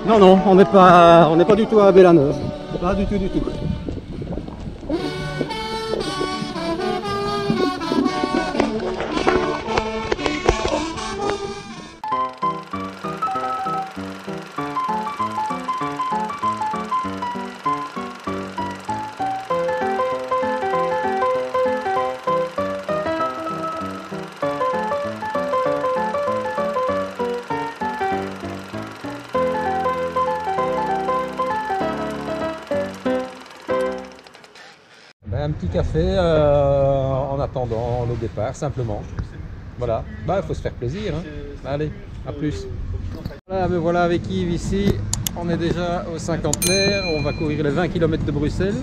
Non, non, on n'est pas du tout à Bellaneuve. Pas du tout, du tout. Un petit café en attendant le départ, simplement. Voilà, il faut se faire plaisir. Hein. Allez, à plus. Voilà, me voilà avec Yves ici. On est déjà au cinquantenaire. On va courir les 20 km de Bruxelles.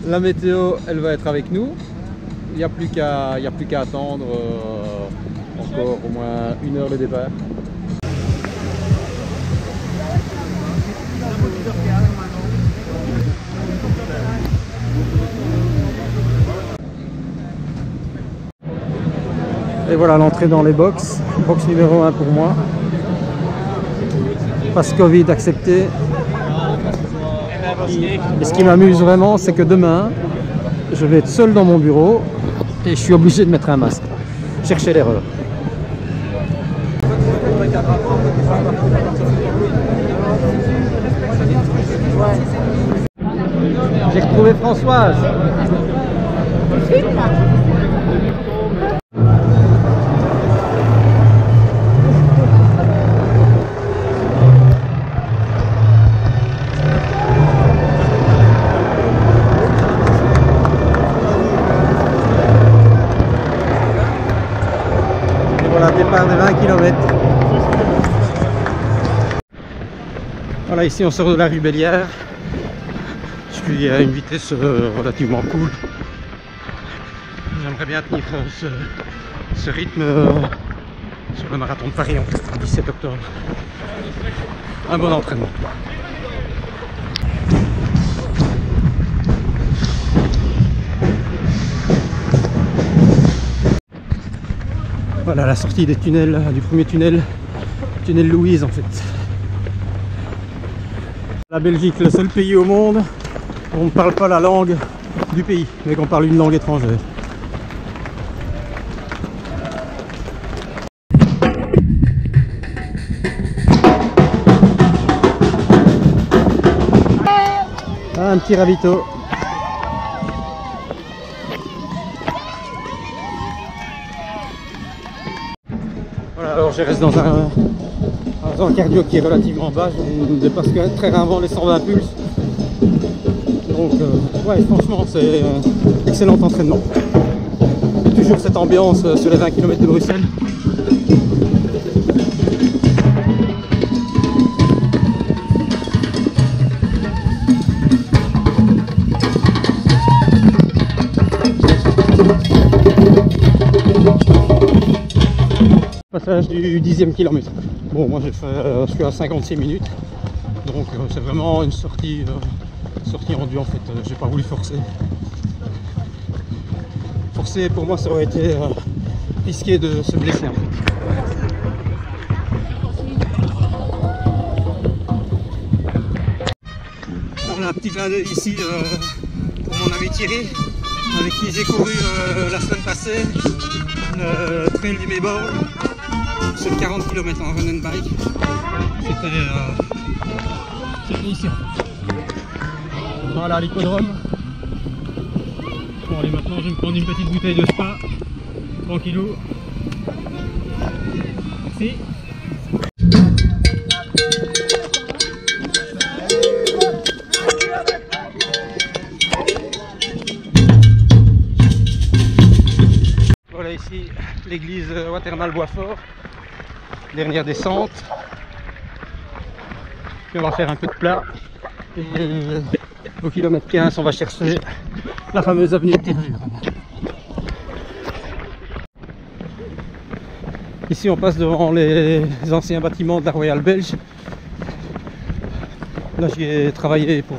La météo, elle va être avec nous. Il n'y a plus qu'à attendre encore au moins 1 heure le départ. Et voilà l'entrée dans les box. Box numéro 1 pour moi. Passe Covid accepté. Et ce qui m'amuse vraiment, c'est que demain, je vais être seul dans mon bureau et je suis obligé de mettre un masque. Cherchez l'erreur. J'ai retrouvé Françoise. Départ de 20 km. Voilà, ici on sort de la rue Bélière. Je suis à une vitesse relativement cool. J'aimerais bien tenir ce rythme sur le marathon de Paris en fait, le 17 octobre. Un bon entraînement. Voilà la sortie des tunnels, du premier tunnel, tunnel Louise en fait. La Belgique, le seul pays au monde où on ne parle pas la langue du pays, mais qu'on parle une langue étrangère. Ah, un petit ravito. Alors je reste dans un cardio qui est relativement bas, je ne dépasse que très rarement les 120 pulses. Donc ouais, franchement c'est excellent entraînement. Toujours cette ambiance sur les 20 km de Bruxelles. Passage du 10e kilomètre. Bon, moi je suis à 56 minutes, donc c'est vraiment une sortie en dur en fait. J'ai pas voulu forcer. Forcer pour moi ça aurait été risqué de se blesser en fait. On a un petit clin d'œil ici pour mon ami Thierry, avec qui j'ai couru la semaine passée le trail du Méborg. Sur 40 km en run and bike. C'était ici. Voilà l'hippodrome. Bon allez, maintenant je vais me prendre une petite bouteille de spa. Tranquillou. Merci. Voilà ici l'église Watermal-Boisfort. Dernière descente. Puis on va faire un peu de plat. Et au kilomètre 15, on va chercher la fameuse avenue de Tervure. Ici, on passe devant les anciens bâtiments de la Royale Belge. Là, j'y ai travaillé pour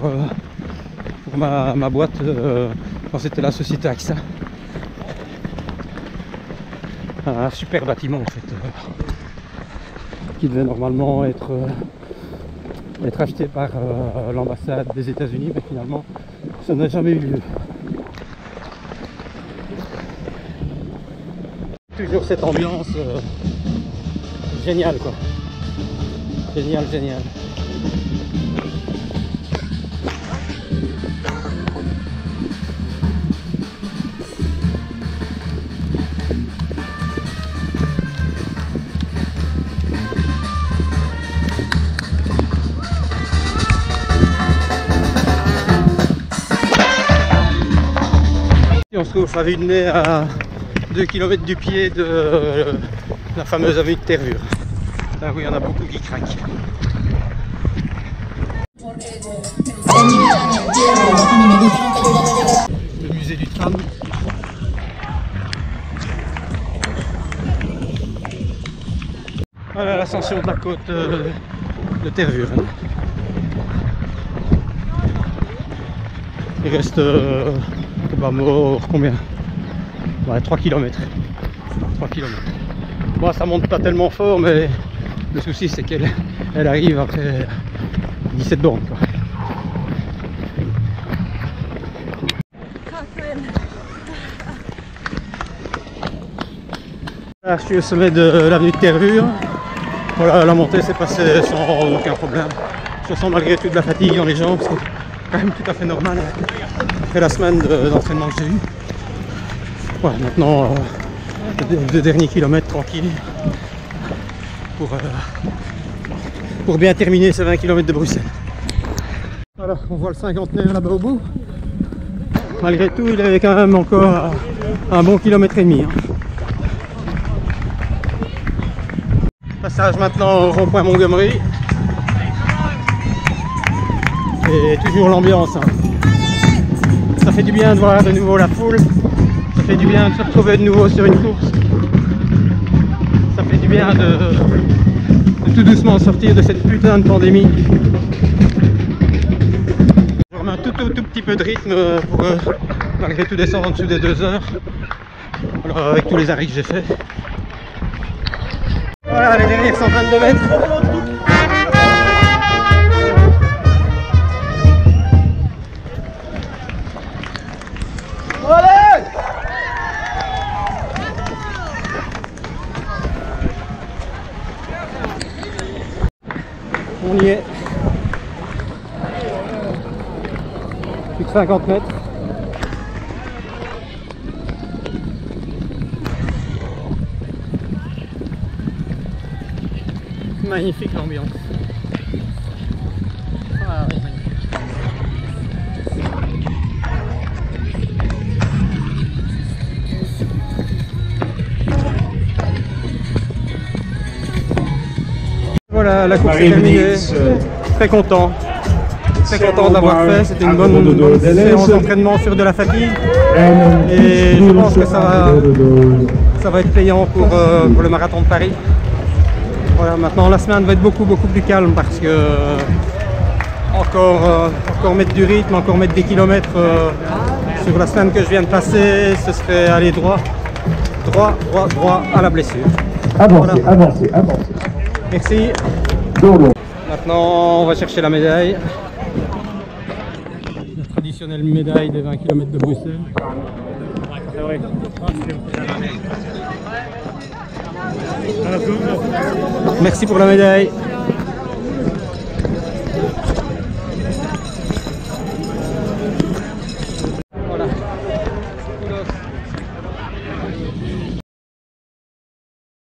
ma boîte quand c'était la société AXA. Un super bâtiment en fait. Qui devait normalement être d'être acheté par l'ambassade des États-Unis, mais finalement ça n'a jamais eu lieu. Toujours cette ambiance géniale quoi. Génial, génial. On se trouve à vue de nez à 2 km du pied de la fameuse avenue de Tervure. Là où il y en a beaucoup qui craquent. Le musée du tram. Voilà l'ascension de la côte de Tervure. Il reste combien? Ouais, 3 km. 3 km. Bon, ça monte pas tellement fort, mais le souci c'est qu'elle arrive après 17 bornes quoi. Là, je suis au sommet de l'avenue de Tervure. Voilà, la montée s'est passée sans aucun problème. Je sens malgré tout de la fatigue dans les jambes, c'est quand même tout à fait normal après la semaine d'entraînement que j'ai eu. Voilà, maintenant les 2 derniers kilomètres tranquilles pour bien terminer ces 20 km de Bruxelles. Voilà, on voit le cinquantenaire là-bas au bout. Malgré tout, il est quand même encore à un bon kilomètre et demi. Hein. Passage maintenant au rond-point Montgomery. Et toujours l'ambiance. Hein. Ça fait du bien de voir de nouveau la foule. Ça fait du bien de se retrouver de nouveau sur une course. Ça fait du bien de tout doucement sortir de cette putain de pandémie. Je remets un tout petit peu de rythme pour malgré tout descendre en dessous des 2 heures. Alors, avec tous les arrêts que j'ai fait. Voilà les derniers 122 mètres. On y est. Plus que 50 mètres. Magnifique l'ambiance. Ah, oui, magnifique. Voilà, la course est terminée. Très content. Très content d'avoir fait. C'était une bonne séance d'entraînement sur de la fatigue. Et je pense que ça va être payant pour le marathon de Paris. Voilà, maintenant la semaine va être beaucoup plus calme parce que encore mettre du rythme, encore mettre des kilomètres sur la semaine que je viens de passer, ce serait aller droit à la blessure. Avancez, voilà. Avancez. Merci. Maintenant on va chercher la médaille. La traditionnelle médaille des 20 km de Bruxelles. Merci pour la médaille.